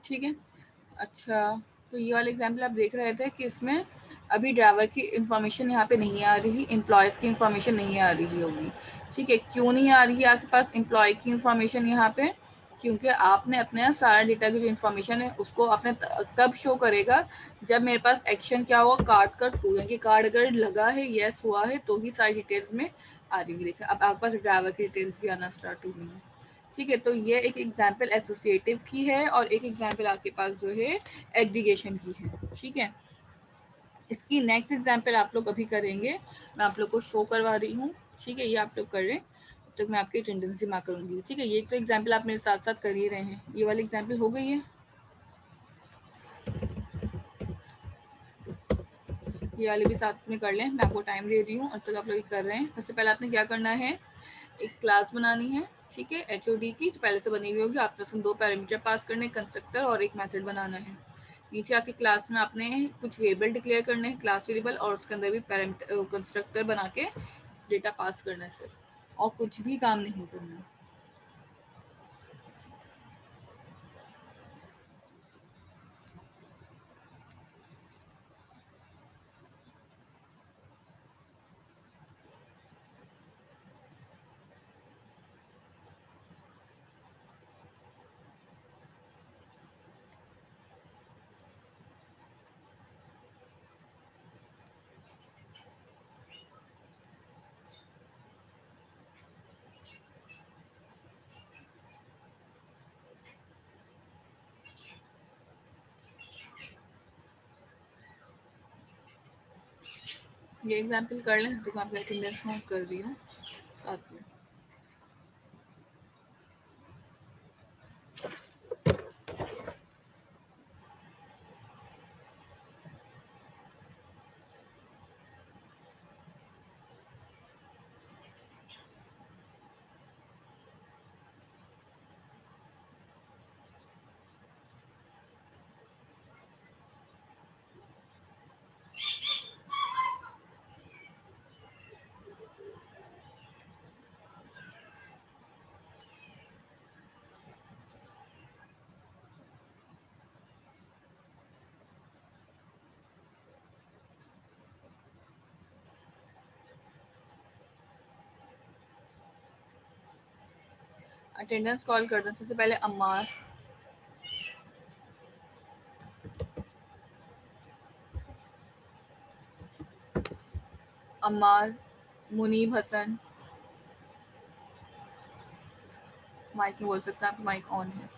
ठीक है। अच्छा, तो ये वाला एग्जाम्पल आप देख रहे थे कि इसमें अभी ड्राइवर की इंफॉर्मेशन यहाँ पे नहीं आ रही, एम्प्लॉयज़ की इंफॉर्मेशन नहीं आ रही होगी। ठीक है, क्यों नहीं आ रही है आपके पास एम्प्लॉय की इंफॉर्मेशन यहाँ पे? क्योंकि आपने अपना सारा डेटा की जो इंफॉर्मेशन है उसको आपने तब शो करेगा जब मेरे पास एक्शन क्या हुआ, कार्ड का ट्रू, यानी कि कार्ड अगर लगा है, येस हुआ है, तो ही सारी डिटेल्स में आ रही है। देखिए अब आपके पास ड्राइवर की डिटेल्स भी आना स्टार्ट हो गई हैं। ठीक है, तो ये एक एग्जाम्पल एसोसिएटिव की है और एक एग्जाम्पल आपके पास जो है एग्रीगेशन की है। ठीक है, इसकी नेक्स्ट एग्जाम्पल आप लोग अभी करेंगे, मैं आप लोग को शो करवा रही हूँ। ठीक है, ये आप लोग कर रहे हैं तो मैं आपकी टेंडेंसी मार्क करूँगी। ठीक है, ये तो एग्जाम्पल आप मेरे साथ साथ कर ही रहे हैं, ये वाली एग्जाम्पल हो गई है, ये वाले भी साथ में कर लें, मैं आपको टाइम दे रही हूँ और तक आप लोग कर रहे हैं। सबसे पहले आपने क्या करना है, एक क्लास बनानी है। ठीक है, HOD की जो पहले से बनी हुई होगी, आपने उसमें 2 पैरामीटर पास करने, कंस्ट्रक्टर और एक मेथड बनाना है। नीचे आपकी क्लास में आपने कुछ वेरिएबल डिक्लेयर करने हैं, क्लास वेरिएबल, और उसके अंदर भी पैरामीटर कंस्ट्रक्टर बना के डेटा पास करना है सिर्फ, और कुछ भी काम नहीं करना। ये एग्जाम्पल कर लें तो मैं आपका अटेंडेंस नोट कर रही हूँ साथ में। अटेंडेंस कॉल कर दें। सबसे पहले अम्मार, अम्मार, मुनीब हसन, माइक नहीं बोल सकता, आपका माइक ऑन है।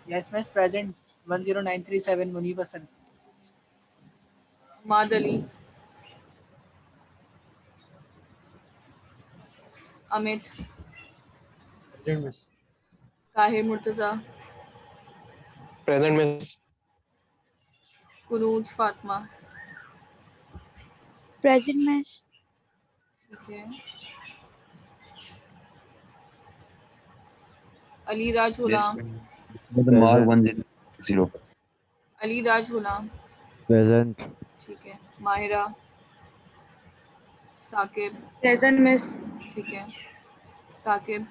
Yes, miss. Present 10937 Munib Hasan. माद Ali, Amit, Present, miss. Tahir Murtaza, Present, miss. कुनूज Fatima. Present, miss. ठीक है, अली राज Yes, गुलाम, Mar Present. 100. अली राज गुलाम। Present. ठीक है, माहिरा, साकिब। Present, miss. ठीक है, Saqib,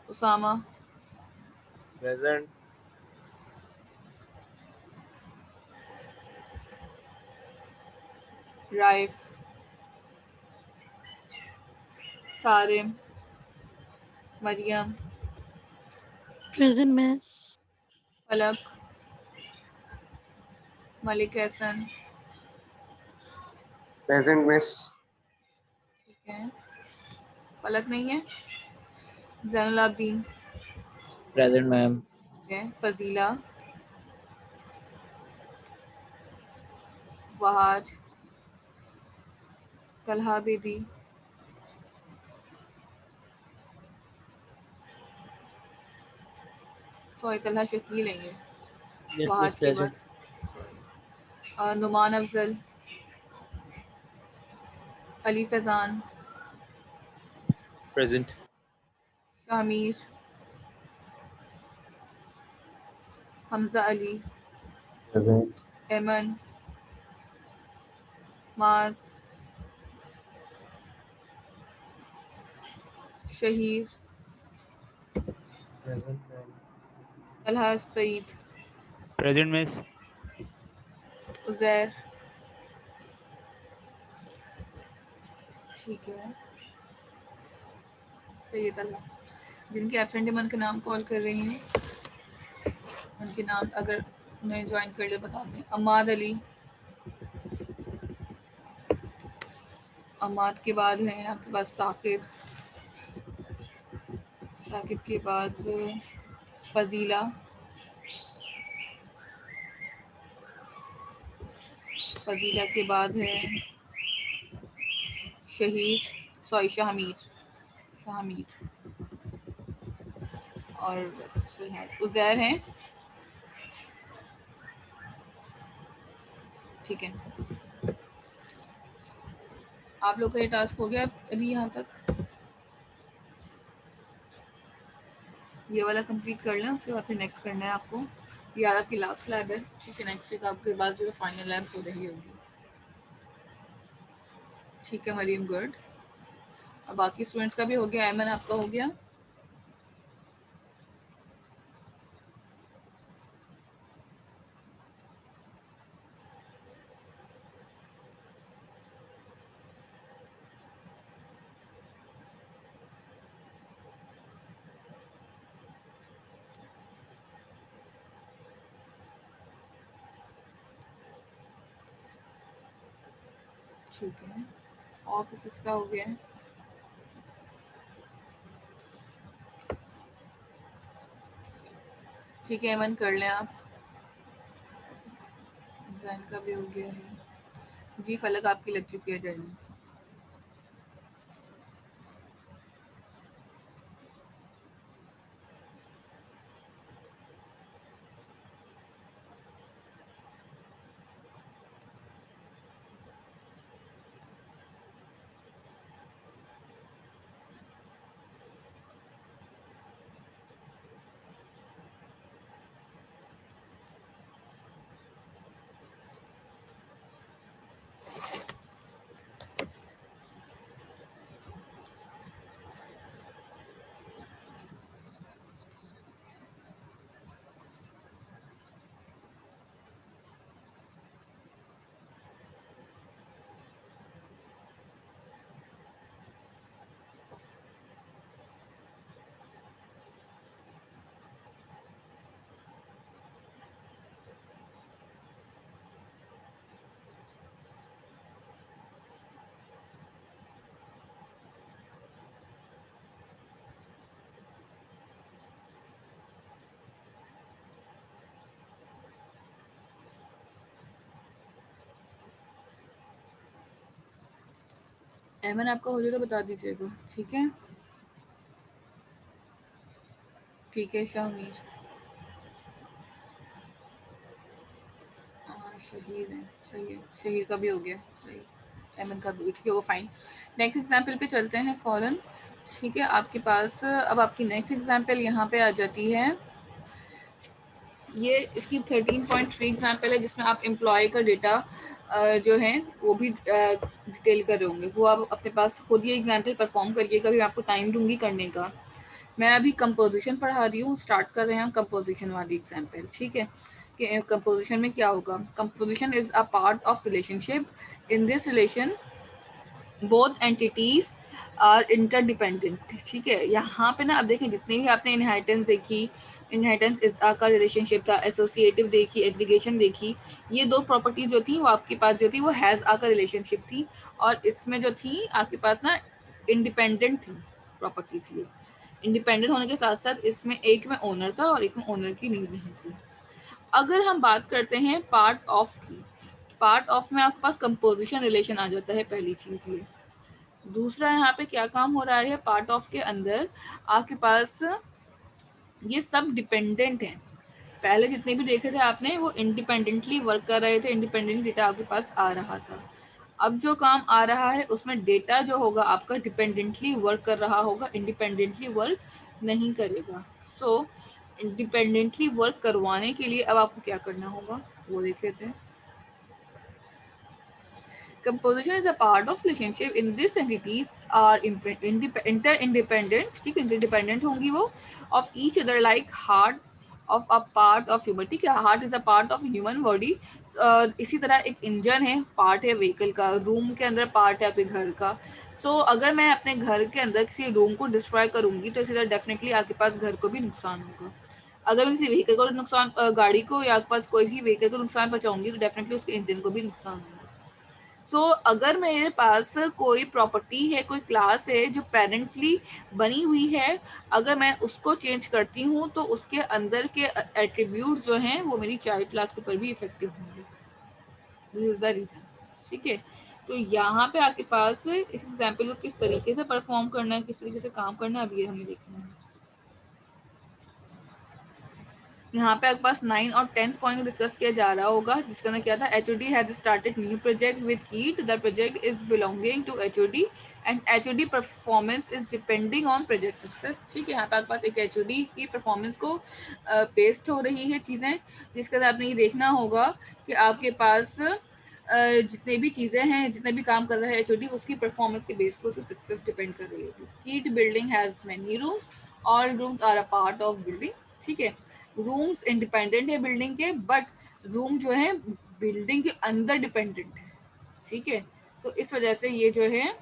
Usama, Present. Raif, Sarim, Mariam, Present, miss. फलक, मलिक एहसन। Present, miss. ठीक है, फलक नहीं है, जैनुलाब्दीन। Present, ma'am. ठीक है, फजीला, वहाज, तलहा बेदी, सॉरी तलहा शकील लेंगे Yes, miss. वहाज के बाद। Present. Numan Afzal, Ali Faizan, Present. Shamir, Hamza Ali, Present. एमन, माज, Shaheer, Present, ma'am. Talha, Saeed, Present, miss. Uzair, ठीक है, सही है तलहा। जिनके एब्सेंट है मैं उनके नाम कॉल कर रही हूँ, उनके नाम अगर उन्हें ज्वाइन कर ले बता दें। अमाद अली, अमाद के बाद है आपके पास साकिब, साकिब के बाद फजीला, फजीला के बाद है शहीद, सॉरी शाहमीर, शाहमीर, और बस फिलहाल उजैर हैं, ठीक है। आप लोग का ये टास्क हो गया अभी यहाँ तक, ये वाला कंप्लीट कर लें, उसके बाद फिर नेक्स्ट करना है आपको। ये आपकी लास्ट लैब है, ठीक है। नेक्स्ट वीक आपके पास जो फाइनल लैब हो रही होगी, ठीक है मरीम, गुड। और बाकी स्टूडेंट्स का भी हो गया, ऐमन आपका हो गया, ठीक है। और किसी का हो गया है, ठीक है ऐमन कर लें आप, जैन का भी हो गया है जी। फलक आपकी लग चुकी है अटेंडेंस, ऐमन आपका हो जाए तो बता दीजिएगा, ठीक है। ठीक है शाहमीर, शहीद है, सही है, शहीद का भी हो गया, सही, ऐमन का भी, ठीक है वो फाइन। नेक्स्ट एग्जाम्पल पे चलते हैं फ़ौरन, ठीक है। आपके पास अब आपकी नेक्स्ट एग्जाम्पल यहाँ पे आ जाती है, ये इसकी 13.3 एग्जाम्पल है, जिसमें आप एम्प्लॉय का डेटा जो है वो भी डिटेल कर रहे होंगे, वो आप अपने पास खुद ये एग्जाम्पल परफॉर्म करिएगा, भी आपको टाइम दूंगी करने का। मैं अभी कंपोजिशन पढ़ा रही हूँ, स्टार्ट कर रहे हैं कंपोजिशन वाली एग्जाम्पल, ठीक है। कि कंपोजिशन में क्या होगा, composition is a part of relationship, in this relation both entities are interdependent, ठीक है। यहाँ पे ना अब देखें, जितनी भी आपने इनहेरिटेंस देखी, इनहेरिटेंस इज आ का रिलेशनशिप था, एसोसिएटिव देखी, एग्रीगेशन देखी, ये दो प्रॉपर्टी जो थी वो आपके पास जो थी वो हैज़ आ का रिलेशनशिप थी, और इसमें जो थी आपके पास ना इंडिपेंडेंट थी प्रॉपर्टीज। ये इंडिपेंडेंट होने के साथ साथ इसमें एक में ओनर था और एक में ओनर की नीड नहीं थी। अगर हम बात करते हैं पार्ट ऑफ की, पार्ट ऑफ में आपके पास कंपोजिशन रिलेशन आ जाता है, पहली चीज ये। दूसरा यहाँ पे क्या काम हो रहा है, पार्ट ऑफ के अंदर आपके पास ये सब डिपेंडेंट हैं। पहले जितने भी देखे थे आपने वो इंडिपेंडेंटली वर्क कर रहे थे, इंडिपेंडेंट डेटा आपके पास आ रहा था। अब जो काम आ रहा है उसमें डेटा जो होगा आपका डिपेंडेंटली वर्क कर रहा होगा, इंडिपेंडेंटली वर्क नहीं करेगा। सो इंडिपेंडेंटली वर्क करवाने के लिए अब आपको क्या करना होगा वो देख लेते हैं। Composition is a part of relationship. In this entities are interdependent, ठीक है, interdependent होंगी वो, of each other like heart of a part of human, ठीक है, heart is a part of human body. इसी तरह एक इंजन है, पार्ट है व्हीकल का, रूम के अंदर पार्ट है आपके घर का. सो अगर मैं अपने घर के अंदर किसी रूम को डिस्ट्रॉय करूंगी तो इसी तरह डेफिनेटली आपके पास घर को भी नुकसान होगा. अगर मैं किसी व्हीकल को नुकसान, गाड़ी को या आपके पास कोई भी व्हीकल को नुकसान पहुंचाऊंगी तो डेफिनेटली उसके इंजन को भी नुकसान होगा. सो अगर मेरे पास कोई प्रॉपर्टी है, कोई क्लास है जो पेरेंटली बनी हुई है, अगर मैं उसको चेंज करती हूँ तो उसके अंदर के एट्रीब्यूट्स जो हैं वो मेरी चाइल्ड क्लास के ऊपर भी इफेक्टिव होंगे. This is the reason. ठीक है, तो यहाँ पे आपके पास इस एग्जाम्पल को किस तरीके से परफॉर्म करना है, किस तरीके से काम करना है, अब ये हमें देखना है. यहाँ पे आपके पास 9 और 10 पॉइंट डिस्कस किया जा रहा होगा, जिसके अंदर क्या था, HOD had started new project with कीट. The project is belonging to HOD and HOD performance is depending on project success. ठीक है, यहाँ पे आपके पास एक HOD की परफॉर्मेंस को पेस्ट हो रही है चीज़ें, जिसके अंदर आपने ये देखना होगा कि आपके पास जितने भी चीज़ें हैं, जितने भी काम कर रहा है HOD, उसकी परफॉर्मेंस के बेस पर उसकी सक्सेस डिपेंड कर रही है. कीट building has many rooms, all rooms are a part of building. ठीक है, रूम्स इंडिपेंडेंट है बिल्डिंग के, बट रूम जो है बिल्डिंग के अंदर डिपेंडेंट है. ठीक है, तो इस वजह से ये जो है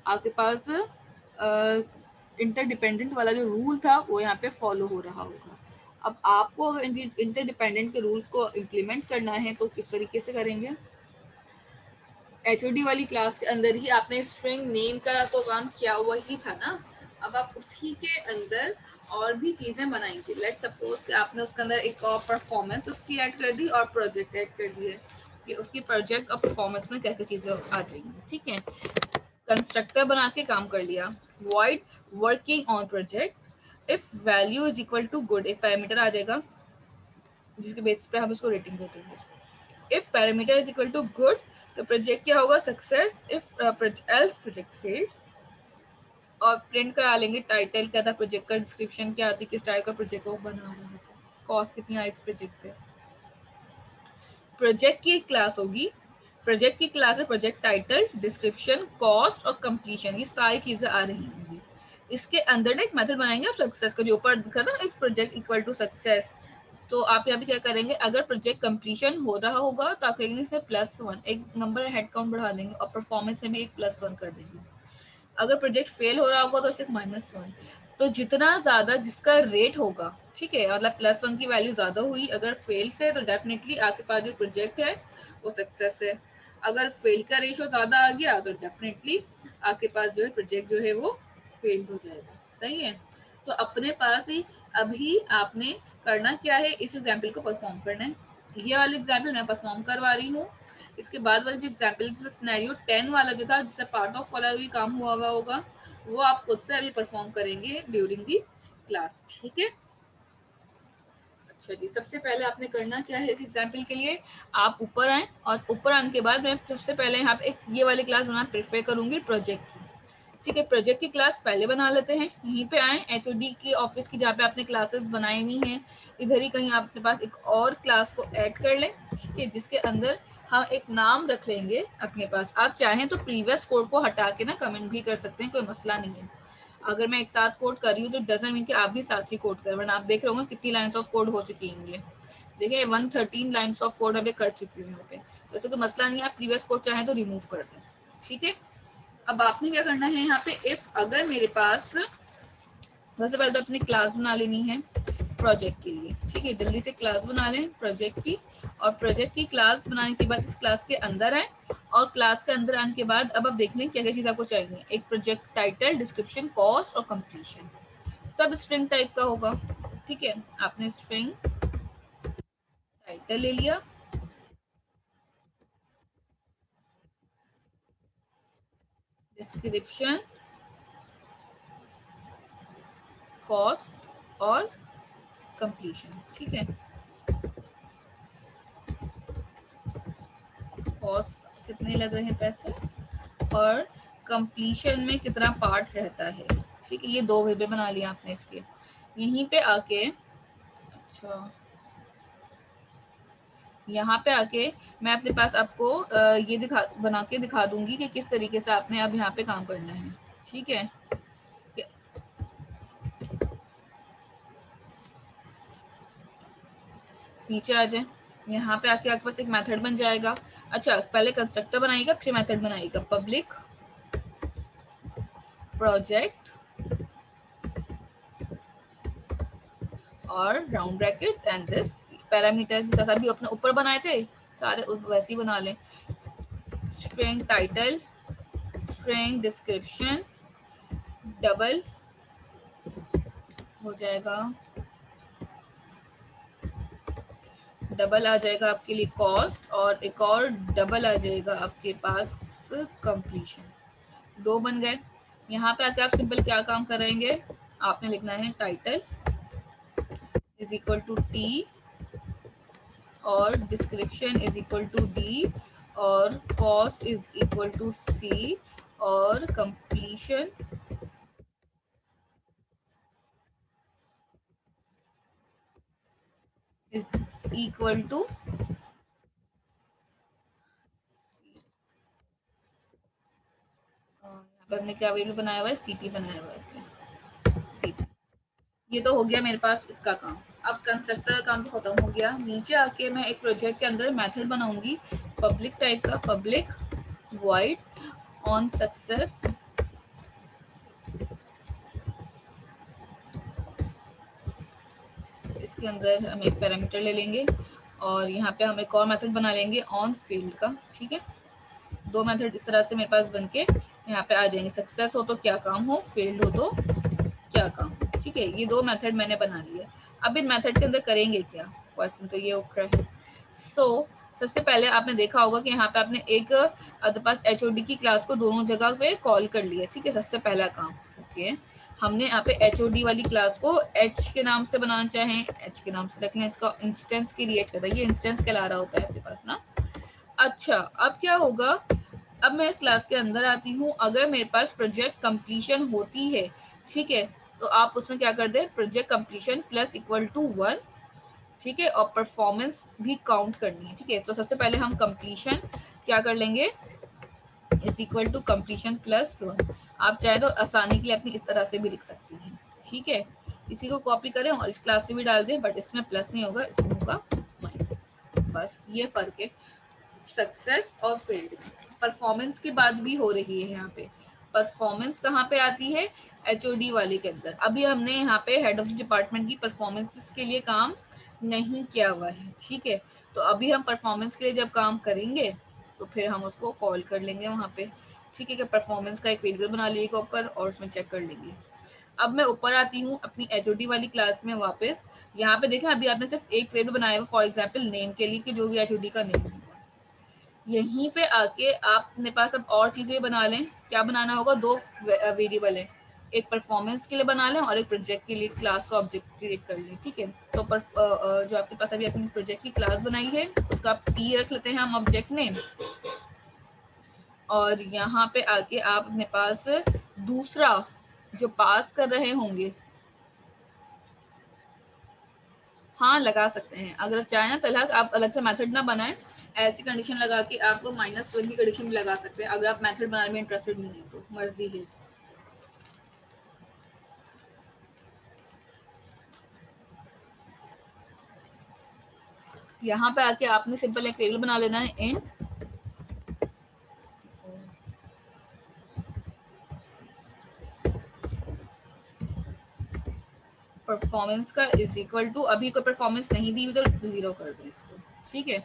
आपके पास इंटरडिपेंडेंट वाला जो रूल था वो यहाँ पे फॉलो हो रहा होगा. अब आपको अगर इंटरडिपेंडेंट के रूल्स को इम्प्लीमेंट करना है तो किस तरीके से करेंगे. HOD वाली क्लास के अंदर ही आपने स्ट्रिंग नेम का तो काम किया हुआ ही था ना, अब आप उसी के अंदर और भी चीज़ें बनाएंगे. लेट सपोज कि आपने उसके अंदर एक और परफॉर्मेंस उसकी ऐड कर दी और प्रोजेक्ट ऐड कर दिए कि उसकी प्रोजेक्ट और परफॉर्मेंस में क्या क्या चीज़ें आ जाएंगी. ठीक है, कंस्ट्रक्टर बना के काम कर लिया. Void working on project, if value is equal to good, एक पैरामीटर आ जाएगा जिसके बेसिस पे हम उसको रेटिंग देते हैं. If parameter is equal to good तो प्रोजेक्ट क्या होगा, success. If else project failed, और प्रिंट करा लेंगे टाइटल क्या था, प्रोजेक्ट का डिस्क्रिप्शन क्या आती, किस टाइप का प्रोजेक्ट को बना रहे थे, कॉस्ट कितनी आई इस प्रोजेक्ट पे. प्रोजेक्ट की एक क्लास होगी, प्रोजेक्ट की क्लास है प्रोजेक्ट टाइटल, डिस्क्रिप्शन, कॉस्ट और कंप्लीशन, ये सारी चीजें आ रही होंगी. इसके अंदर ना एक मेथड बनाएंगे आप सक्सेस का, जो ऊपर दिखा ना, if project equal to success, तो आप यहाँ पे क्या करेंगे, अगर प्रोजेक्ट कंप्लीशन हो रहा होगा तो आप कहेंगे इसमें +1, एक नंबर हेड काउंट बढ़ा देंगे और परफॉर्मेंस में भी एक +1 कर देंगे. अगर प्रोजेक्ट फेल हो रहा होगा तो सिर्फ -1. तो जितना ज्यादा जिसका रेट होगा, ठीक है, मतलब +1 की वैल्यू ज्यादा हुई अगर फेल से, तो डेफिनेटली आपके पास जो प्रोजेक्ट है वो सक्सेस है. अगर फेल का रेशियो ज्यादा आ गया तो डेफिनेटली आपके पास जो है प्रोजेक्ट जो है वो फेल हो जाएगा. सही है, तो अपने पास ही अभी आपने करना क्या है, इस एग्जाम्पल को परफॉर्म करना है. ये वाला एग्जाम्पल मैं परफॉर्म करवा रही हूँ. इसके बाद वाला जो एग्जाम्पल जिसमें सिनेरियो 10 वाला जो था, जिससे पार्ट ऑफ वाला भी काम हुआ होगा, वो आप खुद से अभी परफॉर्म करेंगे ड्यूरिंग दी क्लास. ठीक है, अच्छा जी, सबसे पहले आपने करना क्या है इस एग्जाम्पल के लिए, आप ऊपर आए और ऊपर आने के बाद मैं सबसे पहले यहाँ पे एक ये वाली क्लास बनाना प्रेफर करूंगी प्रोजेक्ट की. ठीक है, प्रोजेक्ट की क्लास पहले बना लेते हैं. यहीं पे आए HOD की ऑफिस की जहाँ पे आपने क्लासेस बनाई हुई हैं, इधर ही कहीं आपके पास एक और क्लास को ऐड कर लें. ठीक है, जिसके अंदर हम एक नाम रख लेंगे अपने पास. आप चाहें तो प्रीवियस कोड को हटा के ना कमेंट भी कर सकते हैं, कोई मसला नहीं है. अगर मैं एक साथ कोड कर रही हूँ तो डजंट मीन कि आप भी साथ ही कोड करें, वरना आप देख रहे होंगे कितनी लाइन्स ऑफ कोड हो चुकी हैं. देखिए 113 लाइन्स ऑफ कोड अभी कर चुकी हूँ यहाँ पे. वैसे तो मसला नहीं है, आप प्रीवियस कोड चाहें तो रिमूव कर दें. ठीक है, अब आपने क्या करना है यहाँ पे, इफ अगर मेरे पास, सबसे पहले तो अपनी क्लास बना लेनी है प्रोजेक्ट के लिए. ठीक है, जल्दी से क्लास बना लें प्रोजेक्ट की, और प्रोजेक्ट की क्लास बनाने के बाद इस क्लास के अंदर आए, और क्लास के अंदर आने के बाद अब आप देख लें क्या क्या चीज़ आपको चाहिए. एक प्रोजेक्ट टाइटल, डिस्क्रिप्शन, कॉस्ट और कंप्लीशन, सब स्ट्रिंग टाइप का होगा. ठीक है, आपने स्ट्रिंग टाइटल ले लिया, डिस्क्रिप्शन, कॉस्ट और कंप्लीशन. ठीक है, कॉस्ट कितने लग रहे हैं पैसे, और कंप्लीशन में कितना पार्ट रहता है. ठीक है, ये दो वेरिएबल बना लिया आपने इसके. यहीं पे आके, अच्छा यहाँ पे आके मैं अपने पास आपको ये बना के दिखा दूंगी कि किस तरीके से आपने अब यहाँ पे काम करना है। ठीक है, नीचे आ जाए। यहाँ पे आके आपके पास एक मेथड बन जाएगा। अच्छा, पहले कंस्ट्रक्टर बनाइएगा फिर मेथड बनाइएगा। पब्लिक प्रोजेक्ट और round brackets and this parameter जैसा भी अपने ऊपर बनाए थे सारे वैसे ही बना लें। String title, string description, double हो जाएगा, डबल आ जाएगा आपके लिए कॉस्ट, और एक और डबल आ जाएगा आपके पास कंप्लीशन। 2 बन गए। यहाँ पे आके आप सिंपल क्या काम करेंगे, आपने लिखना है title is equal to T और description is equal to D और cost is equal to C और कंप्लीशन इज इक्वल टू हमने क्या वेरिएबल बनाया हुआ है, सीटी बनाया हुआ है, सीटी। ये तो हो गया मेरे पास इसका काम। अब कंस्ट्रक्टर का काम तो खत्म हो गया। नीचे आके मैं एक प्रोजेक्ट के अंदर मेथड बनाऊंगी पब्लिक टाइप का, पब्लिक वॉइड ऑन सक्सेस इसके अंदर हम एक पैरामीटर ले लेंगे और यहाँ पे हम एक और मेथड बना लेंगे ऑन फील्ड का। ठीक है, 2 मेथड इस तरह से मेरे पास बनके यहाँ पे आ जाएंगे। सक्सेस हो तो क्या काम हो, फेल्ड हो तो क्या काम हो। ठीक है, ये 2 मेथड मैंने बना लिए। अब इन मेथड के अंदर करेंगे क्या, क्वेश्चन तो ये उठ रहा है। सबसे पहले आपने देखा होगा कि यहाँ पे आपने एक आपके पास HOD की क्लास को दोनों जगह पे कॉल कर लिया। ठीक है, सबसे पहला काम। ओके, हमने यहाँ पे HOD वाली क्लास को H के नाम से बनाना चाहें, H के नाम से रख लें। इसका इंस्टेंस क्रिएट कर रहा है, ये इंस्टेंस कहला रहा होता है आपके पास ना। अच्छा, अब क्या होगा, अब मैं इस क्लास के अंदर आती हूँ। अगर मेरे पास प्रोजेक्ट कंप्लीशन होती है, ठीक है, तो आप उसमें क्या कर दें, project completion plus equal to 1। ठीक है, और परफॉर्मेंस भी काउंट करनी है। ठीक है, तो सबसे पहले हम कंप्लीशन क्या कर लेंगे, is equal to completion plus 1। आप चाहे तो आसानी के लिए अपनी इस तरह से भी लिख सकती हैं। ठीक है, इसी को कॉपी करें और इस क्लास से भी डाल दें, बट इसमें प्लस नहीं होगा, इसमें होगा माइनस। बस ये फर्क है सक्सेस और फेल्ड। परफॉर्मेंस की बात भी हो रही है यहाँ पे। परफॉर्मेंस कहाँ पे आती है, HOD वाले के अंदर। अभी हमने यहाँ पे हेड ऑफ द डिपार्टमेंट की परफॉर्मेंस के लिए काम नहीं किया हुआ है। ठीक है, तो अभी हम परफॉर्मेंस के लिए जब काम करेंगे तो फिर हम उसको कॉल कर लेंगे वहाँ पे। ठीक है, कि परफॉर्मेंस का एक वेरिएबल बना लीजिएगा ऊपर और उसमें चेक कर लेंगे। अब मैं ऊपर आती हूँ अपनी HOD वाली क्लास में वापस। यहाँ पे देखें, अभी आपने सिर्फ एक वेरिएबल बनाया हुआ, फॉर एग्जाम्पल नेम के लिए, कि जो भी HOD का नेम है। यहीं पे आके आप अपने पास अब और चीजें बना लें। क्या बनाना होगा, 2 वेरिएबल है, एक परफॉर्मेंस के लिए बना लें और एक प्रोजेक्ट के लिए क्लास का ऑब्जेक्ट क्रिएट कर लें। ठीक है, तो जो आपके पास अभी अपनी प्रोजेक्ट की क्लास बनाई है उसका आप T रख लेते हैं हम ऑब्जेक्ट नेम, और यहाँ पे आके आप अपने पास दूसरा जो पास कर रहे होंगे, हाँ लगा सकते हैं अगर चाहे ना, तो आप अलग से मेथड ना बनाएं, ऐसी कंडीशन लगा के आप -1 की कंडीशन भी लगा सकते हैं। अगर आप मेथड बनाने में इंटरेस्टेड नहीं है तो मर्जी है। यहाँ पे आके आपने सिंपल एक वेरिएबल बना लेना है, इंट परफॉर्मेंस का इज इक्वल टू, अभी कोई परफॉर्मेंस नहीं दी तो 0 कर दें इसको। ठीक है,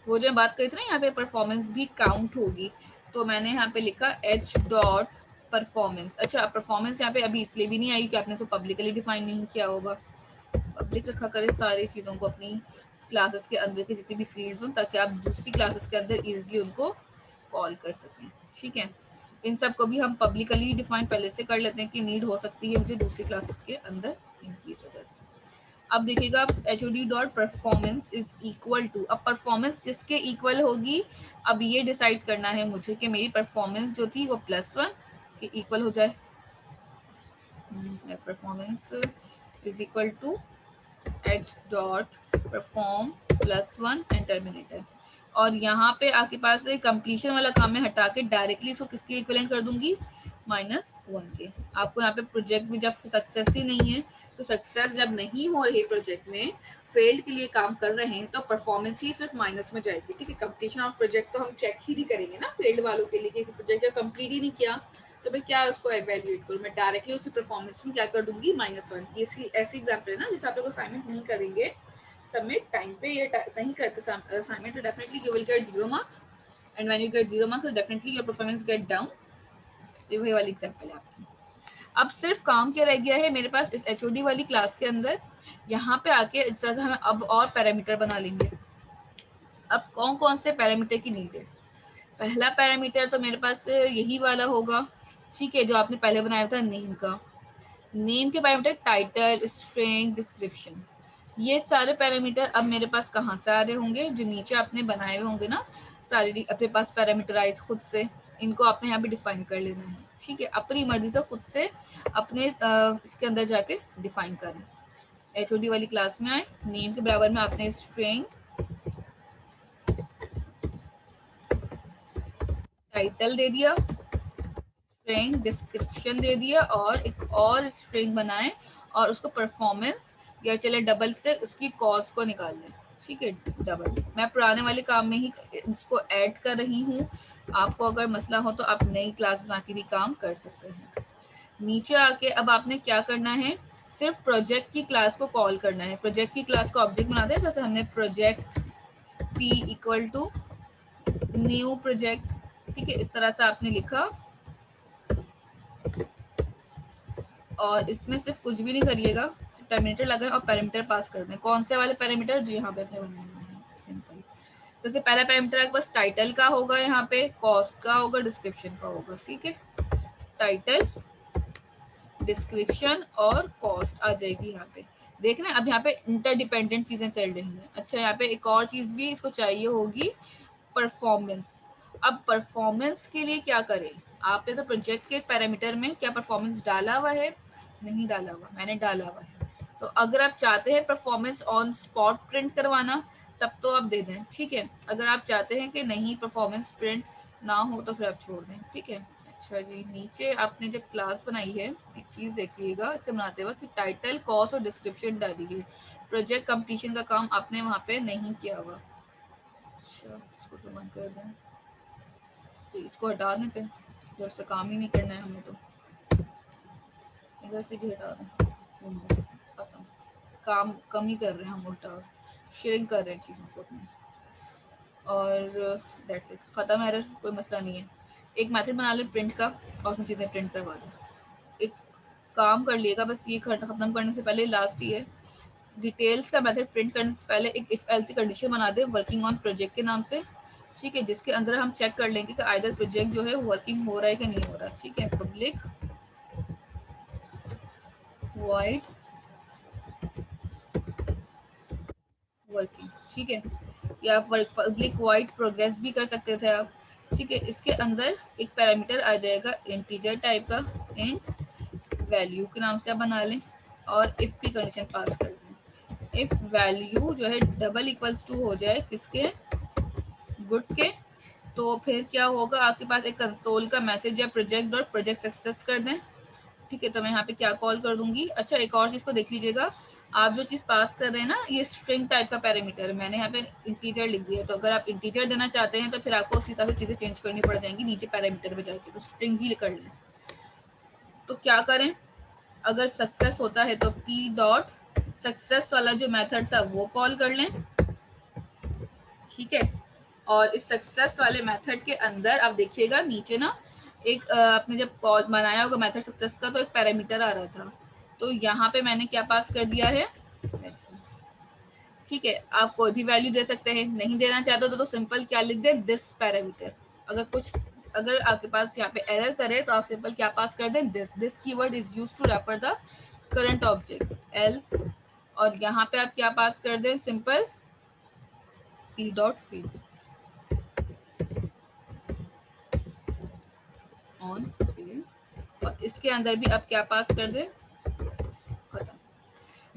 वो जो बात करी थी ना यहाँ पे परफॉर्मेंस भी काउंट होगी, तो मैंने यहाँ पे लिखा h डॉट परफॉर्मेंस। अच्छा, परफॉर्मेंस यहाँ पे अभी इसलिए भी नहीं आई कि आपने तो पब्लिकली डिफाइन नहीं किया होगा। पब्लिक रखा करें सारी चीज़ों को अपनी क्लासेस के अंदर की जितनी भी फील्ड्स हों, ताकि आप दूसरी क्लासेस के अंदर इजीली उनको कॉल कर सकें। ठीक है, इन सब को भी हम पब्लिकली डिफाइन पहले से कर लेते हैं कि नीड हो सकती है मुझे दूसरी क्लासेस के अंदर इनकी वजह से। अब देखिएगा, HOD dot performance is equal to, अब परफॉर्मेंस किसके इक्वल होगी, अब ये डिसाइड करना है मुझे कि मेरी परफॉर्मेंस जो थी वो +1 के इक्वल हो जाए। Performance is equal to h dot perform +1 and terminator. और यहाँ पे आपके पास कंप्लीशन वाला काम मैं हटा के डायरेक्टली इसको किसके इक्विवेलेंट कर दूंगी, -1 के। आपको यहाँ पे प्रोजेक्ट में जब सक्सेस ही नहीं है, तो सक्सेस जब नहीं हो रही प्रोजेक्ट में, फेल्ड के लिए काम कर रहे हैं, तो परफॉर्मेंस ही सिर्फ माइनस में जाएगी। ठीक है, कंप्लीशन ऑफ प्रोजेक्ट तो हम चेक ही नहीं करेंगे ना फेल्ड वालों के लिए, कि प्रोजेक्ट जब कंप्लीट ही नहीं किया तो मैं क्या उसको एवेल्युएट करूँ, मैं डायरेक्टली उसी परफॉर्मेंस में क्या कर दूंगी, -1। ये ऐसी एग्जाम्पल है ना, जिसे आप लोग असाइनमेंट नहीं करेंगे सबमिट टाइम पे, ये नहीं करते असाइनमेंट, तो definitely you will get 0 marks, and when you get 0 marks तो definitely your performance get down. ये वही वाली एग्जाम्पल है आपकी। अब सिर्फ काम क्या रह गया है मेरे पास इस HOD वाली क्लास के अंदर, यहाँ पे आके इस तरह से हम अब और पैरामीटर बना लेंगे। अब कौन कौन से पैरामीटर की नीड है? पहला पैरामीटर तो मेरे पास यही वाला होगा, ठीक है, जो आपने पहले बनाया था नेम का। नेम के पैरामीटर टाइटल, स्ट्रिंग, डिस्क्रिप्शन, ये सारे पैरामीटर अब मेरे पास कहाँ से आ रहे होंगे, जो नीचे आपने बनाए हुए होंगे ना सारे अपने पास पैरामीटराइज खुद से, इनको आपने यहाँ पे डिफाइन कर लेना है। ठीक है, अपनी मर्जी से खुद से अपने इसके अंदर जाके डिफाइन करें। HOD वाली क्लास में आए, नेम के बराबर में आपने स्ट्रिंग, टाइटल दे दिया, स्ट्रिंग डिस्क्रिप्शन दे दिया, और एक और स्ट्रिंग बनाए और उसको परफॉर्मेंस या चले डबल से उसकी कॉस्ट को निकाल लें। ठीक है, डबल मैं पुराने वाले काम में ही इसको ऐड कर रही हूँ। आपको अगर मसला हो तो आप नई क्लास बना के भी काम कर सकते हैं। नीचे आके अब आपने क्या करना है, सिर्फ प्रोजेक्ट की क्लास को कॉल करना है। प्रोजेक्ट की क्लास को ऑब्जेक्ट बनाते हैं, जैसे हमने प्रोजेक्ट P = न्यू प्रोजेक्ट। ठीक है, इस तरह से आपने लिखा, और इसमें सिर्फ कुछ भी नहीं करिएगा, टर्मिनेटर लगाएं और पैरामीटर पास कर दें। कौन से वाले पैरामीटर, जो यहाँ पे अपने बनाए हुए हैं, सिंपल। सबसे पहला पैरामीटर आपके पास टाइटल का होगा, यहाँ पे कॉस्ट का होगा, डिस्क्रिप्शन का होगा। ठीक है, टाइटल, डिस्क्रिप्शन और कॉस्ट आ जाएगी यहाँ पे। देख रहे हैं, अब यहाँ पे इंटरडिपेंडेंट चीजें चल रही हैं। अच्छा, यहाँ पे एक और चीज भी इसको चाहिए होगी, परफॉर्मेंस। अब परफॉर्मेंस के लिए क्या करें, आपने तो प्रोजेक्ट के पैरामीटर में क्या परफॉर्मेंस डाला हुआ है, नहीं डाला हुआ, मैंने डाला हुआ है। तो अगर आप चाहते हैं परफॉर्मेंस ऑन स्पॉट प्रिंट करवाना, तब तो आप दे दें। ठीक है, अगर आप चाहते हैं कि नहीं परफॉर्मेंस प्रिंट ना हो तो फिर आप छोड़ दें। ठीक है, अच्छा जी, नीचे आपने जब क्लास बनाई है, एक चीज देखिएगा इसे बनाते वक्त, टाइटल, कॉस्ट और डिस्क्रिप्शन डालिए। प्रोजेक्ट कंप्लीशन का काम आपने वहाँ पे नहीं किया हुआ। अच्छा, इसको तो बंद कर दें, तो इसको हटा दें, पे इधर से काम ही नहीं करना है हमें, तो इधर से भी हटा दें, खत्म। काम कम ही कर रहे हैं हम, उल्टा शेयरिंग कर रहे हैं चीज़ों को अपनी, और दैट्स इट, खत्म। एरर, कोई मसला नहीं है। एक मेथड बना लें प्रिंट का, और उसमें चीज़ें प्रिंट करवा दें। एक काम कर लिएगा, बस ये खत्म करने से पहले, लास्ट ही है, डिटेल्स का मेथड प्रिंट करने से पहले एक इफ एल्स कंडीशन बना दे वर्किंग ऑन प्रोजेक्ट के नाम से। ठीक है, जिसके अंदर हम चेक कर लेंगे कि आइदर प्रोजेक्ट जो है वर्किंग हो रहा है कि नहीं हो रहा। ठीक है, पब्लिक वॉइड वर्किंग, ठीक है, या पब्लिक वॉइड प्रोग्रेस भी कर सकते थे आप। ठीक है, इसके अंदर एक पैरामीटर आ जाएगा इंटीजर टाइप का, इंट वैल्यू के नाम से आप बना लें, और इफ की कंडीशन पास कर दें। इफ वैल्यू जो है =2 हो जाए किसके, गुड के, तो फिर क्या होगा, आपके पास एक कंसोल का मैसेज या प्रोजेक्ट सक्सेस कर दें। ठीक है, तो मैं यहाँ पे क्या कॉल कर दूंगी। अच्छा, एक और चीज को देख लीजिएगा, आप जो चीज पास कर रहे हैं ना, ये स्ट्रिंग टाइप का पैरामीटर है, मैंने यहाँ पे इंटीजर लिख दिया, तो अगर आप इंटीजर देना चाहते हैं तो फिर आपको उसी तरह से चीजें चेंज करनी पड़ जाएंगी नीचे पैरामीटर में जाके, तो स्ट्रिंग ही कर लें। तो क्या करें, अगर सक्सेस होता है तो p.सक्सेस वाला जो मेथड था वो कॉल कर लें। ठीक है, और इस सक्सेस वाले मेथड के अंदर आप देखिएगा नीचे ना, एक आपने जब कॉल बनाया होगा मेथड सक्सेस का, तो एक पैरामीटर आ रहा था, तो यहाँ पे मैंने क्या पास कर दिया है। ठीक है, आप कोई भी वैल्यू दे सकते हैं, नहीं देना चाहते तो सिंपल क्या लिख दे, दिस पैरामीटर। अगर आपके पास यहाँ पे एरर करे तो आप सिंपल क्या पास कर दें, this keyword is used to refer the current object, else, और यहाँ पे आप क्या पास कर दें, सिंपल p.field ऑन फील्ड, और इसके अंदर भी आप क्या पास कर दें, खत्म।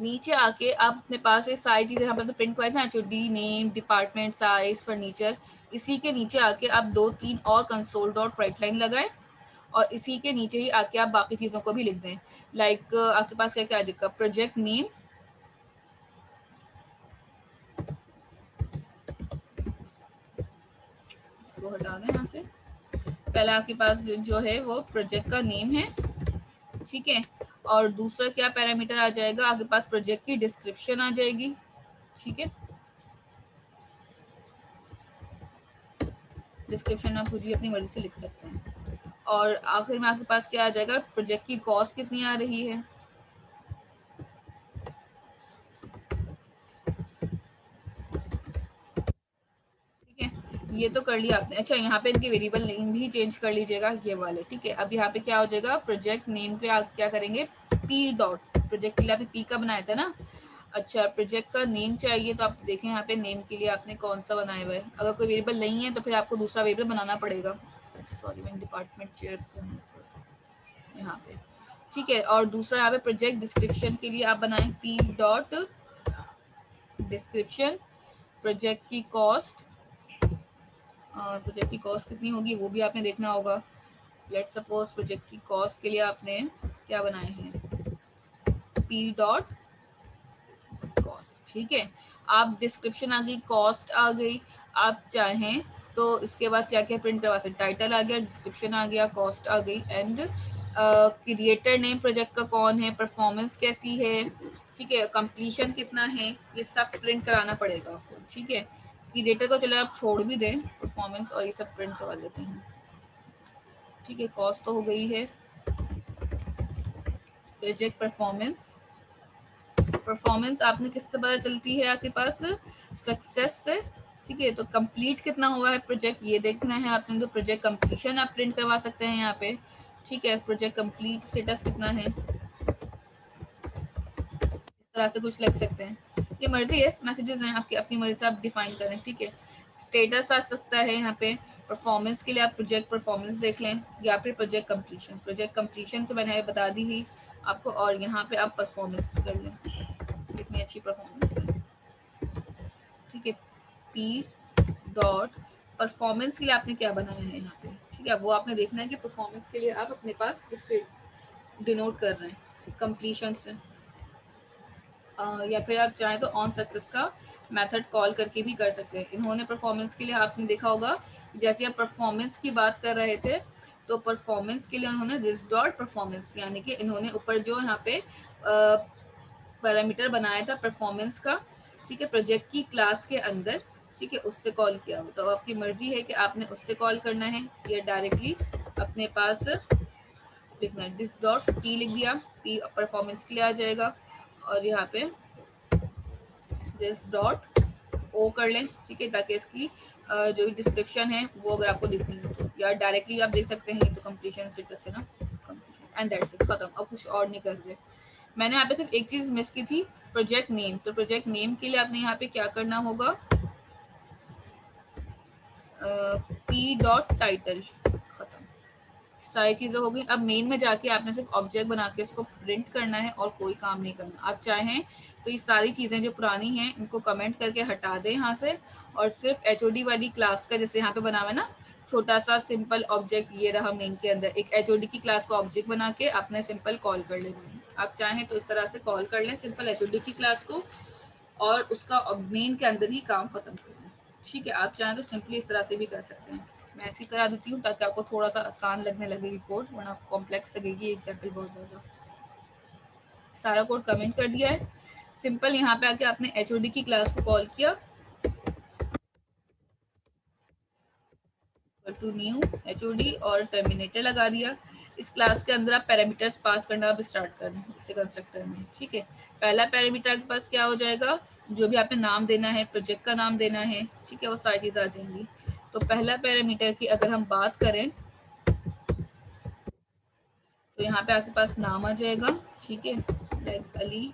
नीचे आके आप अपने पास ये सारी चीज़ें यहाँ पर प्रिंट करवाए थे ना, HOD name, department, size, furniture, इसी के नीचे आके आप 2-3 और कंसोल डॉट राइट लाइन लगाएं और इसी के नीचे ही आके आप बाकी चीज़ों को भी लिख दें। लाइक आपके पास क्या क्या आ जाएगा, प्रोजेक्ट नेम, इसको हटा दें यहाँ से। पहले आपके पास जो है वो प्रोजेक्ट का नेम है, ठीक है। और दूसरा क्या पैरामीटर आ जाएगा, आपके पास प्रोजेक्ट की डिस्क्रिप्शन आ जाएगी, ठीक है। डिस्क्रिप्शन आप खुद ही अपनी मर्जी से लिख सकते हैं। और आखिर में आपके पास क्या आ जाएगा, प्रोजेक्ट की कॉस्ट कितनी आ रही है, ठीक है। ये तो कर लिया आपने। अच्छा, यहाँ पे इनके वेरिएबल नेम भी चेंज कर लीजिएगा, ये वाले, ठीक है। अब यहाँ पे क्या हो जाएगा, प्रोजेक्ट नेम पे आप क्या करेंगे, पी डॉट, प्रोजेक्ट के लिए आपने पी का बनाया था ना। अच्छा, प्रोजेक्ट का नेम चाहिए तो आप देखें यहाँ पे नेम के लिए आपने कौन सा बनाया हुआ है। अगर कोई वेरिएबल नहीं है तो फिर आपको दूसरा वेरिएबल बनाना पड़ेगा। अच्छा सॉरी, मैंने डिपार्टमेंट चेयर्स यहाँ पे, ठीक है। और दूसरा यहाँ पे प्रोजेक्ट डिस्क्रिप्शन के लिए आप बनाएं पी डॉट डिस्क्रिप्शन, प्रोजेक्ट की कॉस्ट, और प्रोजेक्ट की कॉस्ट कितनी होगी वो भी आपने देखना होगा। लेट सपोज प्रोजेक्ट की कॉस्ट के लिए आपने क्या बनाए हैं, पी डॉट कॉस्ट, ठीक है। आप डिस्क्रिप्शन आ गई, कॉस्ट आ गई, आप चाहें तो इसके बाद क्या क्या प्रिंट करवा सकते, टाइटल आ गया, डिस्क्रिप्शन आ गया, कॉस्ट आ गई, एंड क्रिएटर नेम प्रोजेक्ट का कौन है, परफॉर्मेंस कैसी है, ठीक है, कंप्लीशन कितना है, ये सब प्रिंट कराना पड़ेगा आपको, ठीक है। क्रिएटर को चलो आप छोड़ भी दें, परफॉर्मेंस और ये सब प्रिंट करवा लेते हैं, ठीक है। कॉस्ट तो हो गई है, प्रोजेक्ट परफॉर्मेंस, परफॉर्मेंस आपने किससे पता चलती है, आपके पास सक्सेस से, ठीक है। तो कंप्लीट कितना हुआ है प्रोजेक्ट, ये देखना है आपने। तो प्रोजेक्ट कंप्लीशन आप प्रिंट करवा सकते हैं यहाँ पे, ठीक है। प्रोजेक्ट कंप्लीट स्टेटस कितना है, इस तरह से कुछ लिख सकते हैं, ये मर्जी है, मैसेजेस हैं आपकी, अपनी मर्जी से आप डिफाइन करें, ठीक है। स्टेटस आ सकता है यहाँ पे। परफॉर्मेंस के लिए आप प्रोजेक्ट परफॉर्मेंस देख लें, या फिर प्रोजेक्ट कंप्लीशन, प्रोजेक्ट कंप्लीशन तो मैंने बता दी ही आपको, और यहाँ पे आप परफॉर्मेंस कर लें, कितनी अच्छी परफॉर्मेंस है, ठीक है। पी डॉट परफॉर्मेंस के लिए आपने क्या बनाया है यहाँ पे, ठीक है। वो आपने देखना है कि परफॉर्मेंस के लिए आप अपने पास किससे डिनोट कर रहे हैं, कंप्लीशन से, या फिर आप चाहें तो ऑन सक्सेस का मेथड कॉल करके भी कर सकते हैं। इन्होंने परफॉर्मेंस के लिए आपने देखा होगा, जैसे आप परफॉर्मेंस की बात कर रहे थे, तो परफॉर्मेंस के लिए उन्होंने दिस डॉट परफॉर्मेंस, यानी कि इन्होंने ऊपर जो यहाँ पे पैरामीटर बनाया था परफॉर्मेंस का, ठीक है, प्रोजेक्ट की क्लास के अंदर, ठीक है, उससे कॉल किया हो। तो आपकी मर्जी है कि आपने उससे कॉल करना है या डायरेक्टली अपने पास लिखना है। दिस डॉट पी लिख दिया, पी परफॉर्मेंस के लिए आ जाएगा, और यहाँ पे दिस डॉट ओ कर लें, ठीक है, ताकि इसकी जो डिस्क्रिप्शन है वो अगर आपको दिखनी हो, या डायरेक्टली आप देख सकते हैं। तो कंप्लीशन स्टेटस है ना, कंप्लीशन, एंड दैट्स इट, खत्म। अब कुछ और नहीं कर रहे। मैंने यहाँ पे सिर्फ एक चीज मिस की थी, प्रोजेक्ट नेम। तो प्रोजेक्ट नेम के लिए आपने यहाँ पे क्या करना होगा, पी डॉट टाइटल, खत्म, सारी चीजें हो गई। अब मेन में जाके आपने सिर्फ ऑब्जेक्ट बना के उसको प्रिंट करना है और कोई काम नहीं करना। आप चाहें तो ये सारी चीजें जो पुरानी हैं इनको कमेंट करके हटा दें यहाँ से, और सिर्फ HOD वाली क्लास का, जैसे यहाँ पे बना हुआ है ना छोटा सा सिंपल ऑब्जेक्ट, ये रहा मेन के अंदर एक HOD की क्लास का ऑब्जेक्ट बना के आपने सिंपल कॉल कर लेना है। आप चाहें तो इस तरह से कॉल कर लें सिंपल HOD की क्लास को, और उसका मेन के अंदर ही काम खत्म कर दें, ठीक है। आप चाहें तो सिंपली इस तरह से भी कर सकते हैं। मैं ऐसे ही करा देती हूँ ताकि आपको थोड़ा सा आसान लगने लगेगी कोड, वरना कॉम्प्लेक्स लगेगी एग्जाम्पल बहुत ज़्यादा। सारा कोड कमेंट कर दिया है, सिंपल यहाँ पे आके आपने HOD की क्लास को कॉल किया, टू न्यू HOD और टर्मिनेटर लगा दिया। इस क्लास के अंदर आप पैरामीटर्स पास करना आप स्टार्ट कर दें इसे कंस्ट्रक्टर में, ठीक है। पहला पैरामीटर के पास क्या हो जाएगा, जो भी आपने नाम देना है, प्रोजेक्ट का नाम देना है, ठीक है, वो सारी चीज़ आ जाएंगी। तो पहला पैरामीटर की अगर हम बात करें तो यहाँ पे आपके पास नाम आ जाएगा, ठीक है, लाइक अली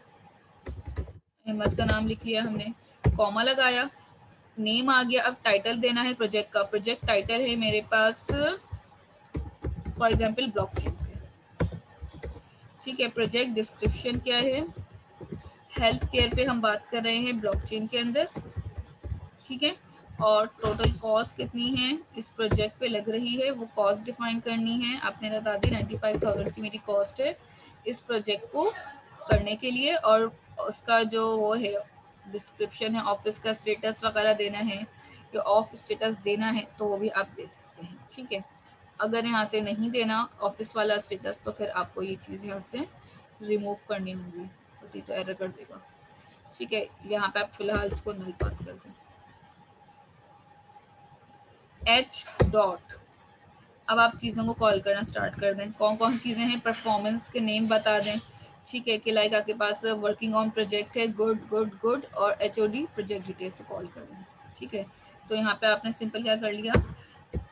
अहमद का नाम लिख लिया हमने, कॉमा लगाया, नेम आ गया। अब टाइटल देना है प्रोजेक्ट का, प्रोजेक्ट टाइटल है मेरे पास फॉर एग्जांपल ब्लॉकचेन, ठीक है। प्रोजेक्ट डिस्क्रिप्शन क्या है, हेल्थ केयर पे हम बात कर रहे हैं ब्लॉकचेन के अंदर, ठीक है। और टोटल कॉस्ट कितनी है इस प्रोजेक्ट पे लग रही है, वो कॉस्ट डिफाइन करनी है। आपने बता दी 95,000 की मेरी कॉस्ट है इस प्रोजेक्ट को करने के लिए, और उसका जो वो है डिस्क्रिप्शन है, ऑफिस का स्टेटस वगैरह देना है, या ऑफ स्टेटस देना है तो वो भी आप दे सकते हैं, ठीक है। अगर यहाँ से नहीं देना ऑफिस वाला स्टेटस तो फिर आपको ये चीज़ यहाँ से रिमूव करनी होगी, तो एरर कर देगा, ठीक है। यहाँ पे आप फिलहाल इसको नल पास कर दें। एच डॉट, अब आप चीज़ों को कॉल करना स्टार्ट कर दें। कौन कौन चीज़ें हैं, परफॉर्मेंस के नेम बता दें, ठीक है। कि लाइक आपके पास वर्किंग ऑन प्रोजेक्ट है, गुड गुड गुड, और HOD प्रोजेक्ट डिटेल्स से कॉल कर दें, ठीक है। तो यहाँ पे आपने सिंपल क्या कर लिया,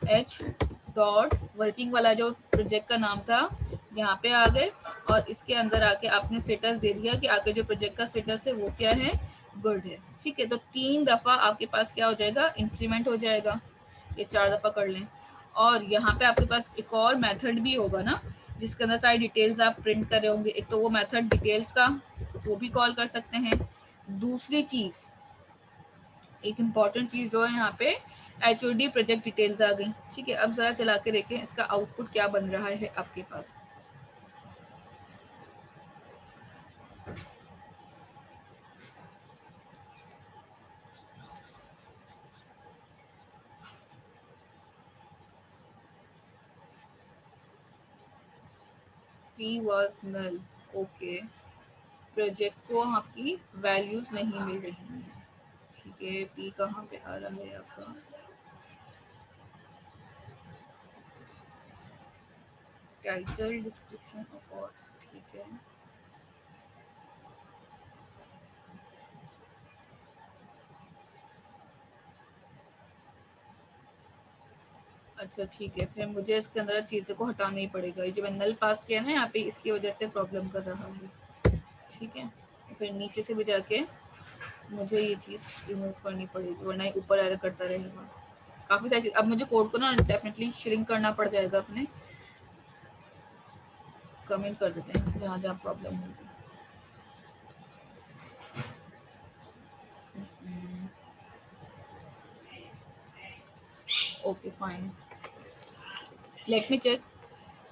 एच डॉट वर्किंग वाला जो प्रोजेक्ट का नाम था यहाँ पे आ गए, और इसके अंदर आके आपने स्टेटस दे दिया कि आगे जो प्रोजेक्ट का स्टेटस है वो क्या है, गुड है, ठीक है। तो 3 दफ़ा आपके पास क्या हो जाएगा, इंक्रीमेंट हो जाएगा। ये 4 दफ़ा कर लें। और यहाँ पे आपके पास एक और मेथड भी होगा ना, जिसके अंदर सारी डिटेल्स आप प्रिंट कर रहे होंगे। एक तो वो मेथड डिटेल्स का, वो भी कॉल कर सकते हैं। दूसरी चीज़, एक इम्पॉर्टेंट चीज़ जो है यहाँ पे HOD प्रोजेक्ट डिटेल्स आ गई, ठीक है। अब ज़रा चला के देखें इसका आउटपुट क्या बन रहा है आपके पास। P was null, okay. Project को आपकी वैल्यूज नहीं मिल रही हैं, ठीक है। P कहाँ पे आ रहा है आपका, टाइटल, डिस्क्रिप्शन और कॉस्ट, ठीक है। अच्छा ठीक है, फिर मुझे इसके अंदर चीज़ों को हटाना ही पड़ेगा। ये जो मैं नल पास किया ना यहाँ पे, इसकी वजह से प्रॉब्लम कर रहा है, ठीक है। फिर नीचे से भी जाके मुझे ये चीज़ रिमूव करनी पड़ेगी, वरना ये ऊपर एरर करता रहेगा। काफ़ी सारी चीज़, अब मुझे कोड को ना डेफिनेटली श्रिंक करना पड़ जाएगा अपने। कमेंट कर देते हैं जहाँ जहाँ प्रॉब्लम होगी। Okay fine, let me check.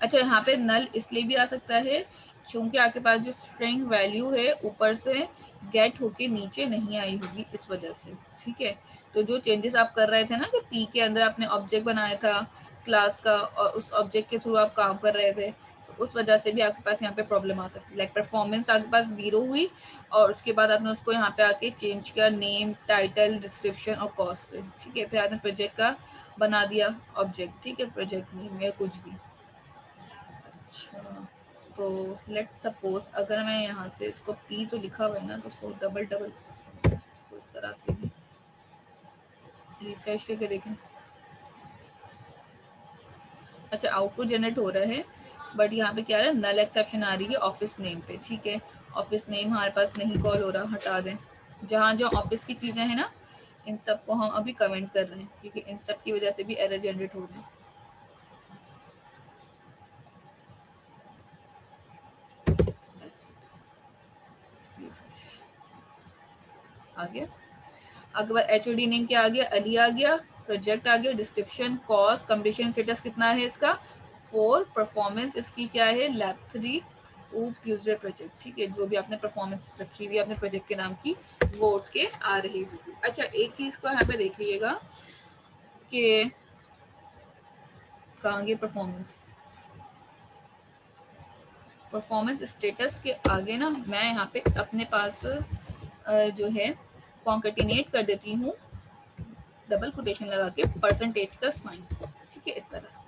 अच्छा यहाँ पे नल इसलिए भी आ सकता है क्योंकि आपके पास जो स्ट्रिंग वैल्यू है ऊपर से गेट होके नीचे नहीं आई होगी, इस वजह से, ठीक है। तो जो चेंजेस आप कर रहे थे ना, कि पी के अंदर आपने ऑब्जेक्ट बनाया था क्लास का, और उस ऑब्जेक्ट के थ्रू आप काम कर रहे थे, तो उस वजह से भी आपके पास यहाँ पे प्रॉब्लम आ सकती है। लाइक परफॉर्मेंस आपके पास 0 हुई, और उसके बाद आपने उसको यहाँ पे आके चेंज किया नेम, टाइटल, डिस्क्रिप्शन और कॉस्ट से, ठीक है। फिर आपने प्रोजेक्ट का बना दिया ऑब्जेक्ट, ठीक है, प्रोजेक्ट नेम या कुछ भी। अच्छा, तो लेट सपोज अगर मैं यहाँ से इसको पी तो लिखा हुआ है ना, तो उसको डबल इसको इस तरह से भी रिफ्रेश करके देखें। अच्छा आउटपुट जनरेट हो रहा है, बट यहाँ पे क्या है, नल एक्सेप्शन आ रही है ऑफिस नेम पे, ठीक है। ऑफिस नेम हमारे पास नहीं कॉल हो रहा, हटा दें। जहाँ जो ऑफिस की चीज़ें हैं ना, इन सब को हम अभी कमेंट कर रहे हैं, क्योंकि इन सब की वजह से भी एरर जनरेट हो रही है। आ गया। अगर HOD नेम क्या आ गया, अली आ गया, प्रोजेक्ट आ गया, डिस्क्रिप्शन, कॉस्ट, कंप्लीशन स्टेटस कितना है इसका 4, परफॉर्मेंस इसकी क्या है लैब 3, ऊप यूजर प्रोजेक्ट, ठीक है। जो भी आपने परफॉर्मेंस रखी हुई है अपने प्रोजेक्ट के नाम की, वो उठ के आ रही होगी। अच्छा एक चीज को यहाँ पे देख लीजिएगा कि कहाँ गए परफॉर्मेंस स्टेटस के आगे ना, मैं यहाँ पे अपने पास जो है कॉन्केटिनेट कर देती हूँ डबल कोटेशन लगा के परसेंटेज का साइन, ठीक है, इस तरह से।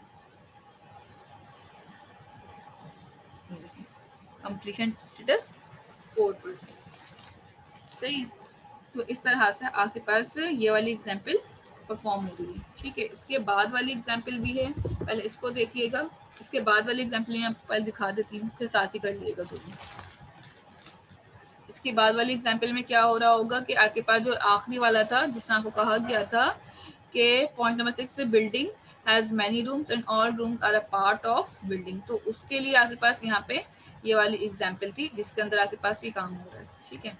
कंप्लीशन स्टेटस 4%, सही। तो इस तरह से आपके पास ये वाली एग्जांपल परफॉर्म हो रही है, ठीक है। इसके बाद वाली एग्जांपल भी है, पहले इसको देखिएगा। इसके बाद वाली एग्जांपल मैं आपको पहले दिखा देती हूँ, फिर साथ ही कर लिएगा दोनों। इसके बाद वाली एग्जांपल में क्या हो रहा होगा कि आपके पास जो आखिरी वाला था, जिसमें आपको कहा गया था कि पॉइंट नंबर 6 से building has many rooms and all rooms are a part of building, तो उसके लिए आपके पास यहाँ पे ये वाली एग्जांपल थी, जिसके अंदर आपके पास ये काम हो रहा है, ठीक है।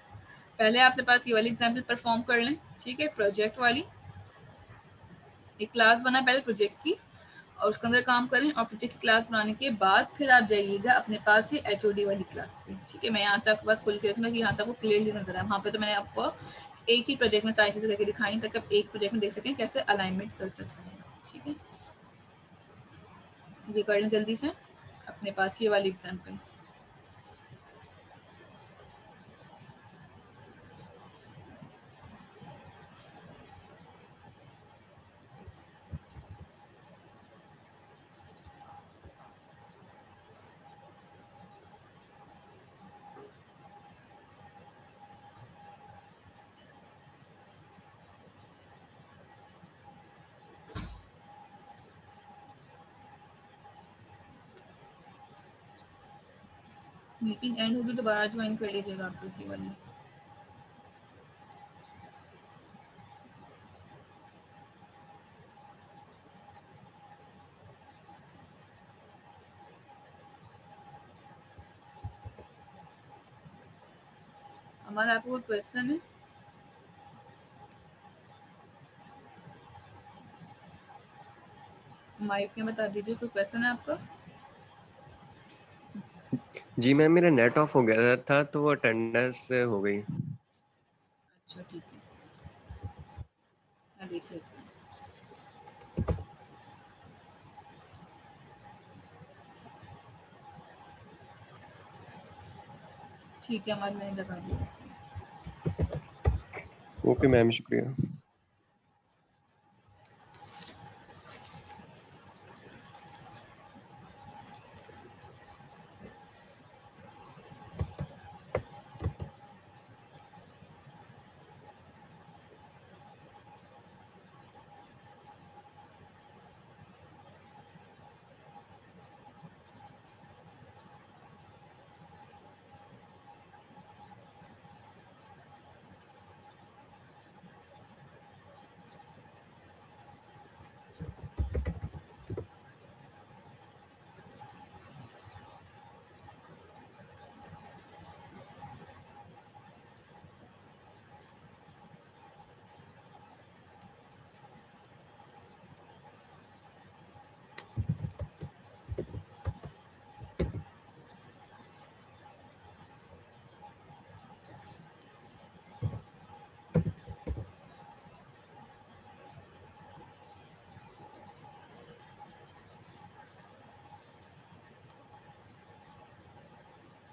पहले आपके पास ये वाली एग्जाम्पल परफॉर्म कर लें, ठीक है। प्रोजेक्ट वाली एक क्लास बना पहले प्रोजेक्ट की और उसके अंदर काम करें, और प्रोजेक्ट की क्लास बनाने के बाद फिर आप जाइएगा अपने पास से HOD वाली क्लास पे, ठीक है। मैं यहाँ से आपके पास खोल के रखूँगा कि यहाँ से आपको क्लियरली नजर आए। वहाँ पे तो मैंने आपको एक ही प्रोजेक्ट में सारी चीज़ें करके दिखाई ताकि आप एक प्रोजेक्ट में देख सकें कैसे अलाइनमेंट कर सकते हैं, ठीक है। ये कर लें जल्दी से अपने पास ये वाली एग्जाम्पल। मीटिंग एंड होगी दोबारा ज्वाइन कर लीजिएगा आप लोग ये वाली। हमारा आपको कोई क्वेश्चन है? माइक में बता दीजिए, कोई क्वेश्चन है आपका? जी मैम, मेरा नेट ऑफ हो गया था तो वो अटेंडेंस हो गई। अच्छा ठीक है, मैं देख लेती हूँ। ठीक है, हमारे मैंने लगा दिया। ओके मैम, शुक्रिया।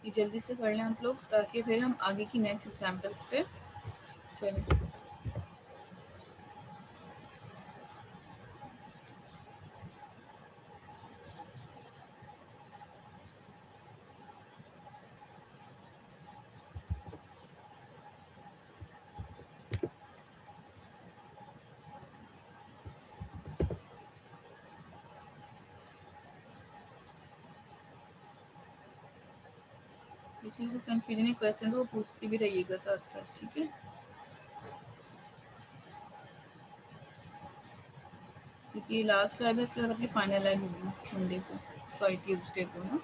ये जल्दी से कर लें आप लोग ताकि फिर हम आगे की नेक्स्ट एग्जाम्पल्स पे चलें। किसी को कंफ्यूजन क्वेश्चन तो वो पूछते भी रहिएगा साथ साथ, ठीक है। क्योंकि लास्ट लैब है, इसके बाद अपनी फाइनल लैब होगी मंडे को, सॉरी ट्यूसडे को ना।